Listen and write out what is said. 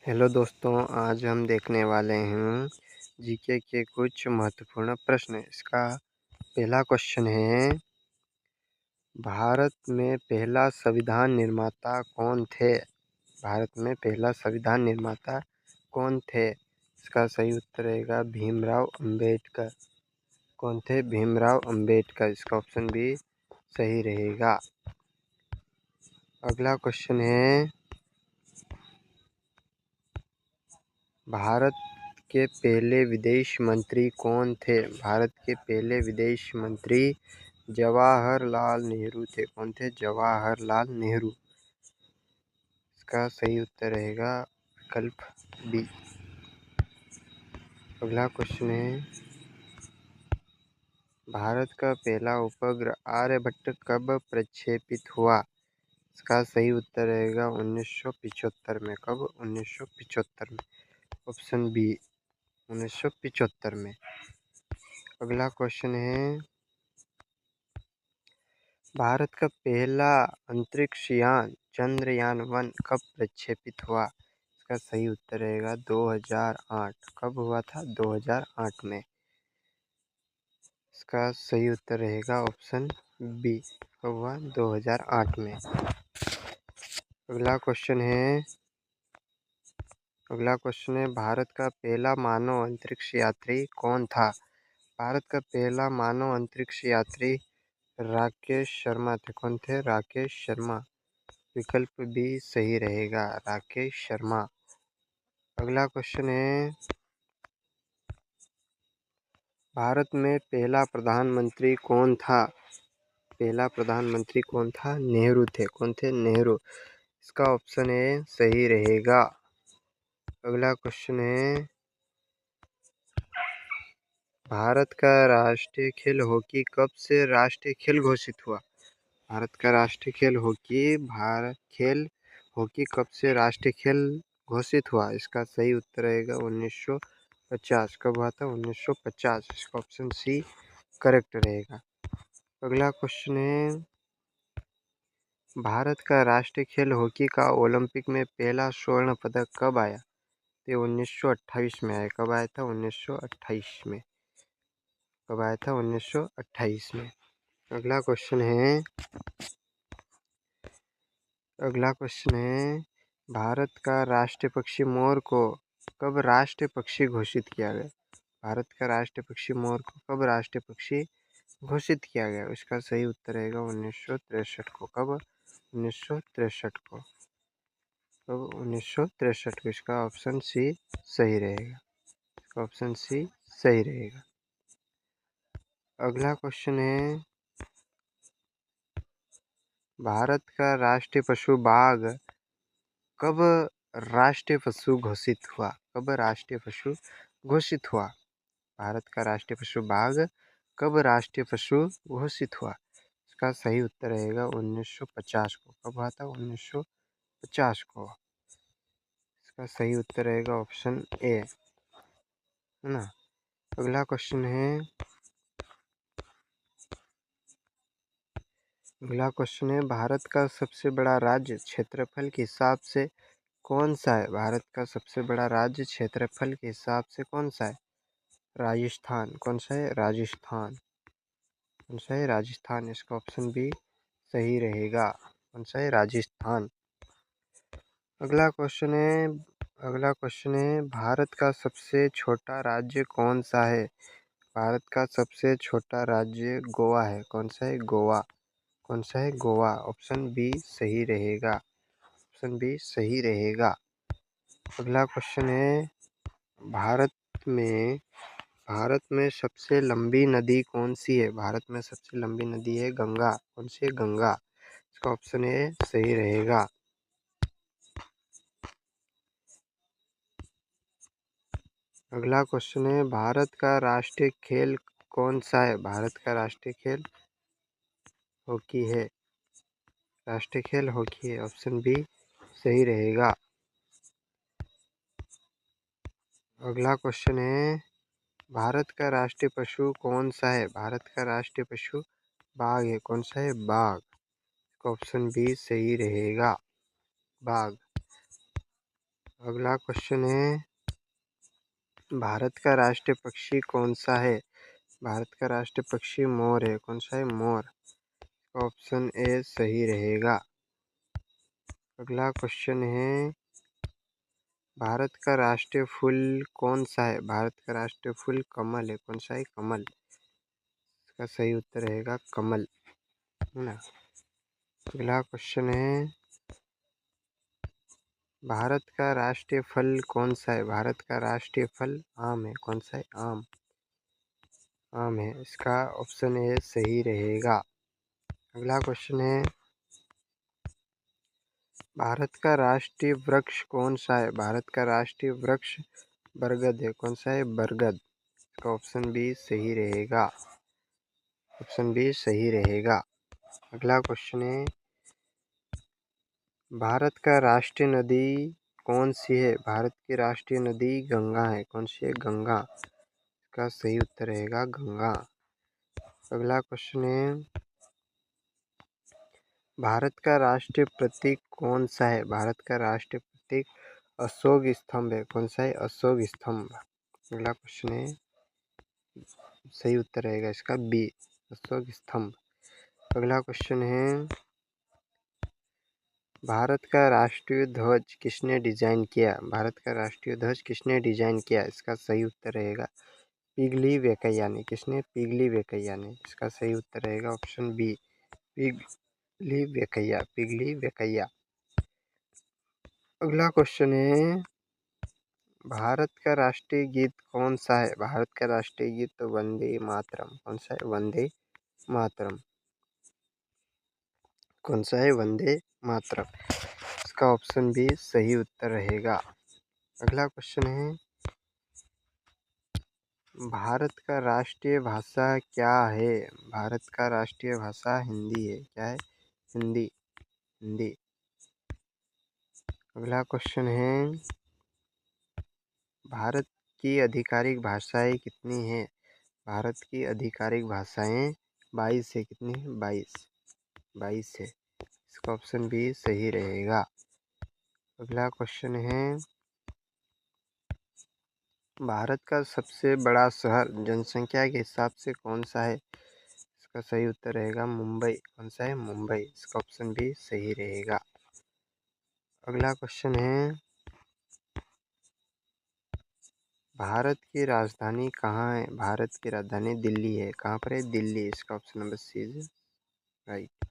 Hello दोस्तों, आज हम देखने वाले हैं जीके के कुछ महत्वपूर्ण प्रश्न। इसका पहला क्वेश्चन है, भारत में पहला संविधान निर्माता कौन थे? भारत में पहला संविधान निर्माता कौन थे? इसका सही उत्तर रहेगा भीमराव अंबेडकर। कौन थे? भीमराव अंबेडकर। इसका ऑप्शन भी सही रहेगा। अगला क्वेश्चन है, भारत के पहले विदेश मंत्री कौन थे? भारत के पहले विदेश मंत्री जवाहरलाल नेहरू थे। कौन थे? जवाहरलाल नेहरू। इसका सही उत्तर रहेगा विकल्प बी। अगला क्वेश्चन है, भारत का पहला उपग्रह आर्यभट्ट कब प्रक्षेपित हुआ? इसका सही उत्तर रहेगा 1975 में। कब? 1975 में। ऑप्शन बी 1975 में। अगला क्वेश्चन है, भारत का पहला अंतरिक्ष यान चंद्रयान-1 कब प्रक्षेपित हुआ? इसका सही उत्तर रहेगा 2008। कब हुआ था? 2008 में। इसका सही उत्तर रहेगा ऑप्शन बी। कब हुआ? 2008 में। अगला क्वेश्चन है, भारत का पहला मानव अंतरिक्ष यात्री कौन था? भारत का पहला मानव अंतरिक्ष यात्री राकेश शर्मा थे। कौन थे? राकेश शर्मा। विकल्प भी सही रहेगा, राकेश शर्मा। अगला क्वेश्चन है, भारत में पहला प्रधानमंत्री कौन था? पहला प्रधानमंत्री कौन था? नेहरू थे। कौन थे? नेहरू। इसका ऑप्शन ए सही रहेगा। अगला क्वेश्चन है, भारत का राष्ट्रीय खेल हॉकी कब से राष्ट्रीय खेल घोषित हुआ? भारत का राष्ट्रीय खेल हॉकी कब से राष्ट्रीय खेल घोषित हुआ? इसका सही उत्तर रहेगा 1950। कब हुआ था? 1950। इसका ऑप्शन सी करेक्ट रहेगा। अगला क्वेश्चन है, भारत का राष्ट्रीय खेल हॉकी का ओलंपिक में पहला स्वर्ण पदक कब आया? ये 1928 में आया। कब आया था? 1928 में। कब आया था? 1928 में। अगला क्वेश्चन है, भारत का राष्ट्रीय पक्षी मोर को कब राष्ट्रीय पक्षी घोषित किया गया? भारत का राष्ट्रीय पक्षी मोर को कब राष्ट्रीय पक्षी घोषित किया गया? इसका सही उत्तर रहेगा 1963 को। कब? 1963 को। कब? 1963 को। इसका ऑप्शन सी सही रहेगा। इसका ऑप्शन सी सही रहेगा। अगला क्वेश्चन है, भारत का राष्ट्रीय पशु बाघ कब राष्ट्रीय पशु घोषित हुआ? कब राष्ट्रीय पशु घोषित हुआ? भारत का राष्ट्रीय पशु बाघ कब राष्ट्रीय पशु घोषित हुआ? इसका सही उत्तर रहेगा 1950 को। कब हुआ था? 1950 को। इसका सही उत्तर रहेगा ऑप्शन ए, है ना। अगला क्वेश्चन है, भारत का सबसे बड़ा राज्य क्षेत्रफल के हिसाब से कौन सा है? भारत का सबसे बड़ा राज्य क्षेत्रफल के हिसाब से कौन सा है? राजस्थान। कौन सा है? राजस्थान। कौन सा है? राजस्थान। इसका ऑप्शन भी सही रहेगा। कौन सा है? राजस्थान। अगला क्वेश्चन है, भारत का सबसे छोटा राज्य कौन सा है? भारत का सबसे छोटा राज्य गोवा है। कौन सा है? गोवा। कौन सा है? गोवा। ऑप्शन बी सही रहेगा। ऑप्शन बी सही रहेगा। अगला क्वेश्चन है, भारत में भारत में सबसे लंबी नदी कौन सी है? भारत में सबसे लंबी नदी है गंगा। कौन सी है? गंगा। इसका ऑप्शन ए सही रहेगा। अगला क्वेश्चन है, भारत का राष्ट्रीय खेल कौन सा है? भारत का राष्ट्रीय खेल हॉकी है। राष्ट्रीय खेल हॉकी है। ऑप्शन बी सही रहेगा। अगला क्वेश्चन है, भारत का राष्ट्रीय पशु कौन सा है? भारत का राष्ट्रीय पशु बाघ है। कौन सा है? बाघ। ऑप्शन बी सही रहेगा, बाघ। अगला क्वेश्चन है, भारत का राष्ट्रीय पक्षी कौन सा है? भारत का राष्ट्रीय पक्षी मोर है। कौन सा है? मोर। ऑप्शन ए सही रहेगा। अगला क्वेश्चन है, भारत का राष्ट्रीय फूल कौन सा है? भारत का राष्ट्रीय फूल कमल है। कौन सा है? कमल। इसका सही उत्तर रहेगा कमल, है ना। अगला क्वेश्चन है, भारत का राष्ट्रीय फल कौन सा है? भारत का राष्ट्रीय फल आम है। कौन सा है? आम। आम है। इसका ऑप्शन ए सही रहेगा। अगला क्वेश्चन है, भारत का राष्ट्रीय वृक्ष कौन सा है? भारत का राष्ट्रीय वृक्ष बरगद है। कौन सा है? बरगद। इसका ऑप्शन बी सही रहेगा। ऑप्शन बी सही रहेगा। अगला क्वेश्चन है, भारत का राष्ट्रीय नदी कौन सी है? भारत की राष्ट्रीय नदी गंगा है। कौन सी है? गंगा। इसका सही उत्तर रहेगा गंगा। अगला क्वेश्चन है, भारत का राष्ट्रीय प्रतीक कौन सा है? भारत का राष्ट्रीय प्रतीक अशोक स्तंभ है। कौन सा है? अशोक स्तंभ। अगला क्वेश्चन है, सही उत्तर रहेगा इसका बी, अशोक स्तंभ। अगला क्वेश्चन है, भारत का राष्ट्रीय ध्वज किसने डिजाइन किया? भारत का राष्ट्रीय ध्वज किसने डिजाइन किया? इसका सही उत्तर रहेगा पिगली वेंकैया ने। किसने? पिगली वेंकैया ने। इसका सही उत्तर रहेगा ऑप्शन बी, पिगली वेंकैया। पिगली वेंकैया। अगला क्वेश्चन है, भारत का राष्ट्रीय गीत कौन सा है? भारत का राष्ट्रीय गीत तो वंदे मातरम। कौन सा है? वंदे मातरम। कौन सा है? वंदे मातरम। इसका ऑप्शन बी सही उत्तर रहेगा। अगला क्वेश्चन है, भारत का राष्ट्रीय भाषा क्या है? भारत का राष्ट्रीय भाषा हिंदी है। क्या है? हिंदी। हिंदी। अगला क्वेश्चन है, भारत की आधिकारिक भाषाएं कितनी हैं? भारत की आधिकारिक भाषाएं 22 है। कितनी है? 22। 22 है। इसका ऑप्शन बी सही रहेगा। अगला क्वेश्चन है, भारत का सबसे बड़ा शहर जनसंख्या के हिसाब से कौन सा है? इसका सही उत्तर रहेगा मुंबई। कौन सा है? मुंबई। इसका ऑप्शन भी सही रहेगा। अगला क्वेश्चन है, भारत की राजधानी कहाँ है? भारत की राजधानी दिल्ली है। कहाँ पर है? दिल्ली। इसका option number C is right.